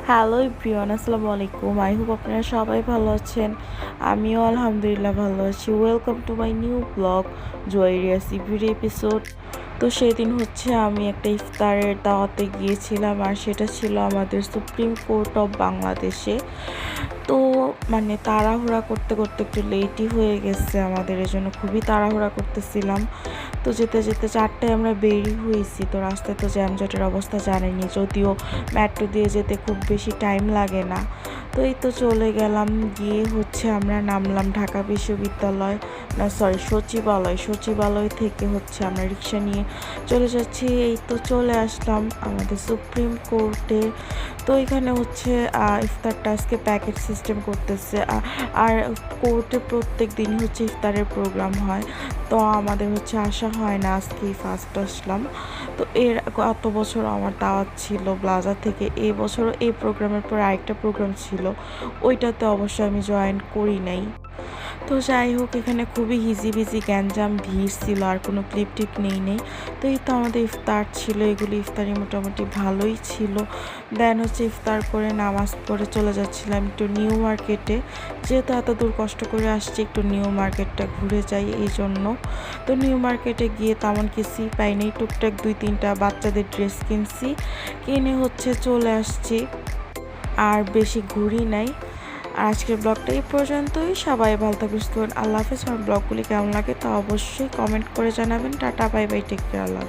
Hello everyone, আসসালামু আলাইকুম। I hope আপনারা সবাই ভালো আছেন। আমিও আলহামদুলিল্লাহ ভালো আছি। Welcome to my new blog জয়েরিয়াস ইভির এপিসোড। তো সেদিন আমি একটা ইফতারের দাওয়াতে গিয়েছিলাম, আর সেটা ছিল আমাদের সুপ্রিম কোর্ট অফ বাংলাদেশে। তো তাড়াহুড়া করতে করতে একটু লেটই হয়ে গেছে আমাদের, এজন্য খুবই তাড়াহুড়া করতেছিলাম। তো যেতে যেতে 4টায় আমরা বেরিয়ে হয়েছি। তো রাস্তায় তো জ্যামজটের অবস্থা জানেনি, যদিও মেট্রো দিয়ে যেতে খুব বেশি টাইম লাগে না। তো এই তো চলে গেলাম, গিয়ে আমরা নামলাম ঢাকা বিশ্ববিদ্যালয়, না সরি সচিবালয় থেকে আমরা রিক্সা নিয়ে চলে যাচ্ছি। এই তো চলে আসলাম আমাদের সুপ্রিম কোর্টে। তো এখানে ইফতারটা আজকে প্যাকেট সিস্টেম করতেছে, আর কোর্টে প্রত্যেক দিনই ইফতারের প্রোগ্রাম হয়। তো আমাদের আসা হয় না, আজকেই ফার্স্ট আসলাম। তো এর গত বছর আমার দাওয়াত ছিল প্লাজা থেকে, এই বছরও এই প্রোগ্রামের পর আরেকটা প্রোগ্রাম ছিল, ওইটাতে অবশ্যই আমি জয়েন করি নাই। তো যাই হোক, এখানে খুবই হিজিবিজি গ্যাঞ্জাম ভিড় ছিল, আর কোনো ক্লিপ টিপ নেই। তো এই তো আমাদের ইফতার ছিল, এগুলি ইফতারি মোটামুটি ভালোই ছিল। দেন ইফতার করে নামাজ পড়ে চলে যাচ্ছিলাম একটু নিউ মার্কেটে, যেহেতু এত দূর কষ্ট করে আসছি, একটু নিউ মার্কেটটা ঘুরে যাই এই জন্য। তো নিউ মার্কেটে গিয়ে তেমন কিছুই পাইনি, টুকটাক 2-3টা বাচ্চাদের ড্রেস কিনছি, কিনে চলে আসছি, আর বেশি ঘুরি নাই। আর আজকের ব্লগটা এই পর্যন্তই। সবাই ভালো থাকবেন, আল্লাহ হাফেজ। আমার ব্লগগুলি কেমন লাগে তা অবশ্যই কমেন্ট করে জানাবেন। Tata, bye bye, take care, আল্লাহ।